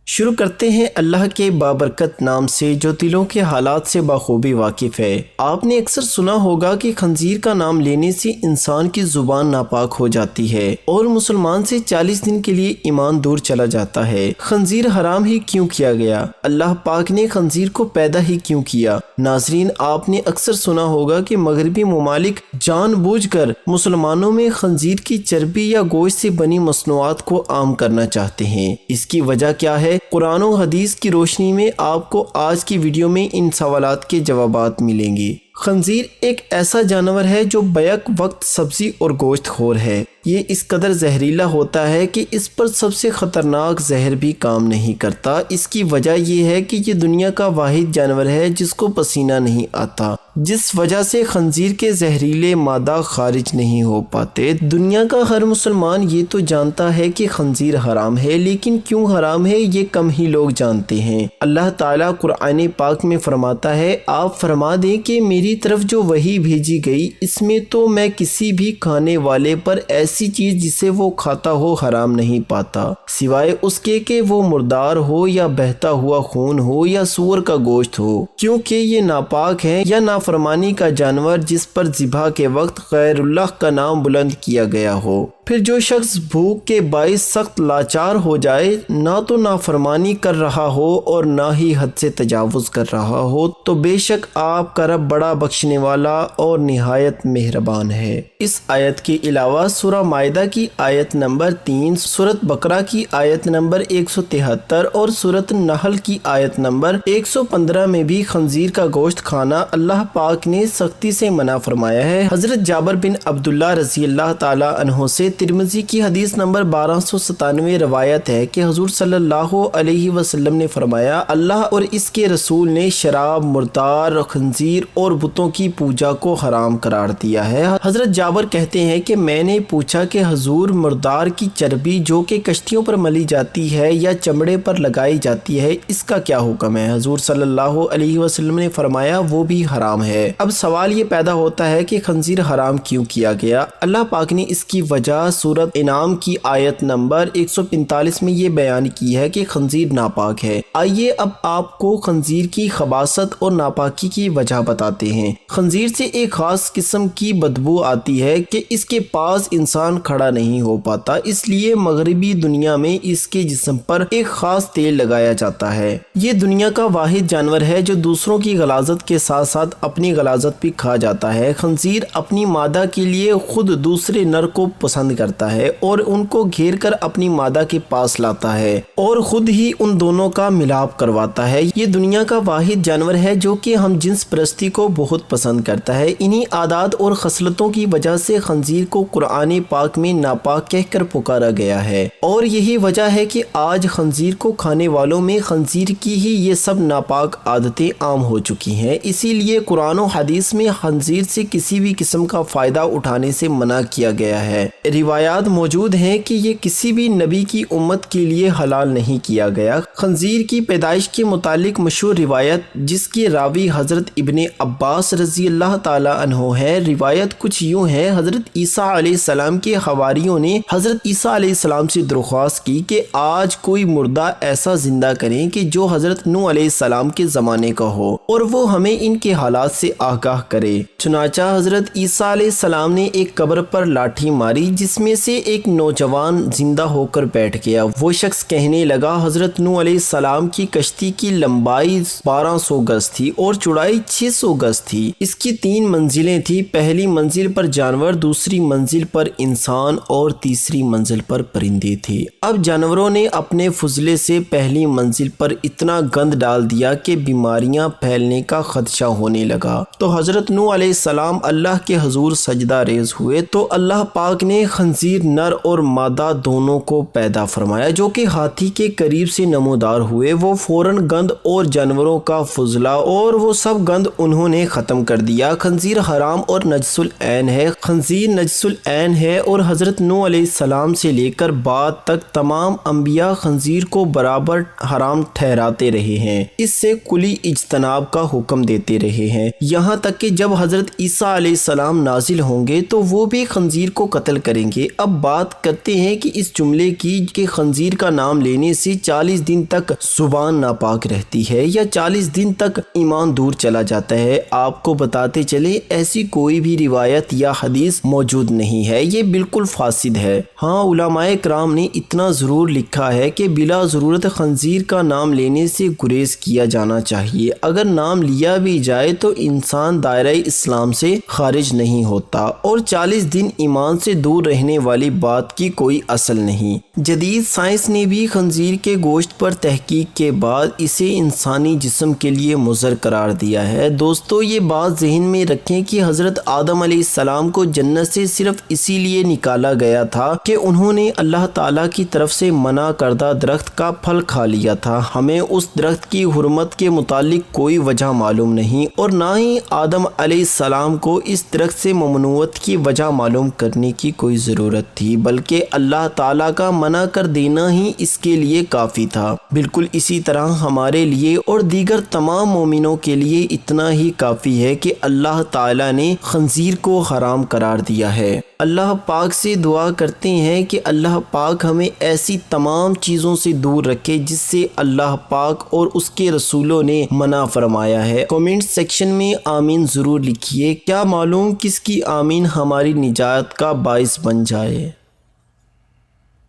شروع کرتے ہیں اللہ کے بابرکت نام سے جو دلوں کے حالات سے بخوبی واقف ہے۔ آپ نے اکثر سنا ہوگا کہ خنزیر کا نام لینے سے انسان کی زبان ناپاک ہو جاتی ہے اور مسلمان سے 40 دن کے لیے ایمان دور چلا جاتا ہے۔ خنزیر حرام ہی کیوں کیا گیا؟ اللہ پاک نے خنزیر کو پیدا ہی کیوں کیا؟ ناظرین، آپ نے اکثر سنا ہوگا کہ مغربی ممالک جان بوجھ کر مسلمانوں میں خنزیر کی چربی یا گوشت سے بنی مصنوعات کو عام کرنا چاہتے ہیں۔ اس کی وجہ کیا ہے؟ قرآن و حدیث کی روشنی میں آپ کو آج کی ویڈیو میں ان سوالات کے جوابات ملیں گے۔ خنزیر ایک ایسا جانور ہے جو بیک وقت سبزی اور گوشت خور ہے۔ یہ اس قدر زہریلا ہوتا ہے کہ اس پر سب سے خطرناک زہر بھی کام نہیں کرتا۔ اس کی وجہ یہ ہے کہ یہ دنیا کا واحد جانور ہے جس کو پسینہ نہیں آتا، جس وجہ سے خنزیر کے زہریلے مادہ خارج نہیں ہو پاتے۔ دنیا کا ہر مسلمان یہ تو جانتا ہے کہ خنزیر حرام ہے، لیکن کیوں حرام ہے یہ کم ہی لوگ جانتے ہیں۔ اللہ تعالیٰ قرآن پاک میں فرماتا ہے، آپ فرما دیں کہ میری طرف جو وحی بھیجی گئی اس میں تو میں کسی بھی کھانے والے پر ایسی چیز جسے وہ کھاتا ہو حرام نہیں پاتا، سوائے اس کے کہ وہ مردار ہو یا بہتا ہوا خون ہو یا سور کا گوشت ہو، کیونکہ یہ ناپاک ہے یا نافرمانی کا جانور جس پر ذبح کے وقت غیر اللہ کا نام بلند کیا گیا ہو۔ پھر جو شخص بھوک کے باعث سخت لاچار ہو جائے، نہ تو نافرمانی کر رہا ہو اور نہ ہی حد سے تجاوز کر رہا ہو، تو بے شک آپ کا رب بڑا بخشنے والا اور نہایت مہربان ہے۔ اس آیت کے علاوہ سورہ مائدہ کی آیت نمبر 3، سورۃ بقرہ کی آیت نمبر 173 اور سورۃ النحل کی آیت نمبر 115 میں بھی خنزیر کا گوشت کھانا اللہ پاک نے سختی سے منع فرمایا ہے۔ حضرت جابر بن عبداللہ رضی اللہ تعالی عنہ سے ترمذی کی حدیث نمبر 1297 روایت ہے کہ حضور صلی اللہ علیہ وسلم نے فرمایا، اللہ اور اس کے رسول نے شراب، مردار، خنزیر اور بتوں کی پوجا کو حرام قرار دیا ہے۔ حضرت جابر کہتے ہیں کہ میں نے پوچھا کہ حضور، مردار کی چربی جو کہ کشتیوں پر ملی جاتی ہے یا چمڑے پر لگائی جاتی ہے، اس کا کیا حکم ہے؟ حضور صلی اللہ علیہ وسلم نے فرمایا وہ بھی حرام ہے۔ اب سوال یہ پیدا ہوتا ہے کہ خنزیر حرام کیوں کیا گیا؟ اللہ پاک نے اس کی وجہ سورۃ انعام کی آیت نمبر 145 میں یہ بیان کی ہے کہ خنزیر ناپاک ہے۔ آئیے اب آپ کو خنزیر کی خباثت اور ناپاکی کی وجہ بتاتے ہیں۔ خنزیر سے ایک خاص قسم کی بدبو آتی ہے کہ اس کے پاس انسان کھڑا نہیں ہو پاتا، اس لیے مغربی دنیا میں اس کے جسم پر ایک خاص تیل لگایا جاتا ہے۔ یہ دنیا کا واحد جانور ہے جو دوسروں کی غلاظت کے ساتھ ساتھ اپنی غلاظت بھی کھا جاتا ہے۔ خنزیر اپنی مادہ کے لیے خود دوسرے نر کو پسند کرتا ہے اور ان کو گھیر کر اپنی مادہ کے پاس لاتا ہے اور خود ہی ان دونوں کا ملاپ کرواتا ہے۔ یہ دنیا کا واحد جانور ہے جو کہ ہم جنس پرستی کو بہت پسند کرتا ہے۔ انہی عادات اور خصلتوں کی وجہ سے خنزیر کو قرآن پاک میں ناپاک کہہ کر پکارا گیا ہے، اور یہی وجہ ہے کہ آج خنزیر کو کھانے والوں میں خنزیر کی ہی یہ سب ناپاک عادتیں عام ہو چکی ہیں۔ اسی لیے قرآن و حدیث میں خنزیر سے کسی بھی قسم کا فائدہ اٹھانے سے منع کیا گیا ہے۔ روایات موجود ہیں کہ یہ کسی بھی نبی کی امت کے لیے حلال نہیں کیا گیا۔ خنزیر کی پیدائش کے متعلق مشہور روایت جس کی راوی حضرت ابن عباس رضی اللہ تعالی عنہ ہے، روایت کچھ یوں ہے، حضرت عیسیٰ علیہ السلام کے حواریوں نے حضرت عیسیٰ علیہ السلام سے درخواست کی کہ آج کوئی مردہ ایسا زندہ کریں کہ جو حضرت نوح علیہ السلام کے زمانے کا ہو اور وہ ہمیں ان کے حالات سے آگاہ کرے۔ چنانچہ حضرت عیسیٰ علیہ السلام نے ایک قبر پر لاٹھی ماری جس میں سے ایک نوجوان زندہ ہو کر بیٹھ گیا۔ وہ شخص کہنے لگا، حضرت نوح علیہ السلام کی کشتی کی لمبائی 1200 گز تھی اور چوڑائی 600 گز تھی۔ اس کی 3 منزلیں تھیں، پہلی منزل پر جانور، دوسری منزل پر انسان اور تیسری منزل پر پرندے تھے۔ اب جانوروں نے اپنے فضلے سے پہلی منزل پر اتنا گند ڈال دیا کہ بیماریاں پھیلنے کا خدشہ ہونے لگا۔ تو حضرت نوح علیہ السلام اللہ کے حضور سجدہ ریز ہوئے تو اللہ پاک نے خنزیر نر اور مادہ دونوں کو پیدا فرمایا جو کہ ہاتھی کے قریب سے نمودار ہوئے۔ وہ فوراً گند اور جانوروں کا فضلہ اور وہ سب گند انہوں نے ختم کر دیا۔ خنزیر حرام اور نجس العین ہے۔ خنزیر نجس العین ہے اور حضرت نوح علیہ السلام سے لے کر بعد تک تمام انبیاء خنزیر کو برابر حرام ٹھہراتے رہے ہیں، اس سے کلی اجتناب کا حکم دیتے رہے ہیں، یہاں تک کہ جب حضرت عیسیٰ علیہ السلام نازل ہوں گے تو وہ بھی خنزیر کو قتل کریں گے۔ اب بات کرتے ہیں کہ اس جملے کی کہ خنزیر کا نام لینے سے 40 دن تک زبان ناپاک رہتی ہے یا 40 دن تک ایمان دور چلا جاتا ہے۔ آپ کو بتاتے چلے ایسی کوئی بھی روایت یا حدیث موجود نہیں ہے، یہ بالکل فاسد ہے۔ ہاں، علماء کرام نے اتنا ضرور لکھا ہے کہ بلا ضرورت خنزیر کا نام لینے سے گریز کیا جانا چاہیے۔ اگر نام لیا بھی جائے تو انسان دائرہ اسلام سے خارج نہیں ہوتا، اور 40 دن ایمان سے دور رہنے والی بات کی کوئی اصل نہیں۔ جدید سائنس نے بھی خنزیر کے گوشت پر تحقیق کے بعد اسے انسانی جسم کے لیے مضر قرار دیا ہے۔ دوستو، یہ بات ذہن میں رکھیں کہ حضرت آدم علیہ السلام کو جنت سے صرف اسی لیے نکالا گیا تھا کہ انہوں نے اللہ تعالیٰ کی طرف سے منع کردہ درخت کا پھل کھا لیا تھا۔ ہمیں اس درخت کی حرمت کے متعلق کوئی وجہ معلوم نہیں، اور نہ ہی آدم علیہ السلام کو اس درخت سے ممنوعیت کی وجہ معلوم کرنے کی کوئی ضرورت تھی، بلکہ اللہ تعالیٰ کا منع کر دینا ہی اس کے لیے کافی تھا۔ بالکل اسی طرح ہمارے لیے اور دیگر تمام مومنوں کے لیے اتنا ہی کافی ہے کہ اللہ تعالیٰ نے خنزیر کو حرام قرار دیا ہے۔ اللہ پاک سے دعا کرتے ہیں کہ اللہ پاک ہمیں ایسی تمام چیزوں سے دور رکھے جس سے اللہ پاک اور اس کے رسولوں نے منع فرمایا ہے۔ کمنٹ سیکشن میں آمین ضرور لکھیے، کیا معلوم کس کی آمین ہماری نجات کا باعث بن جائے۔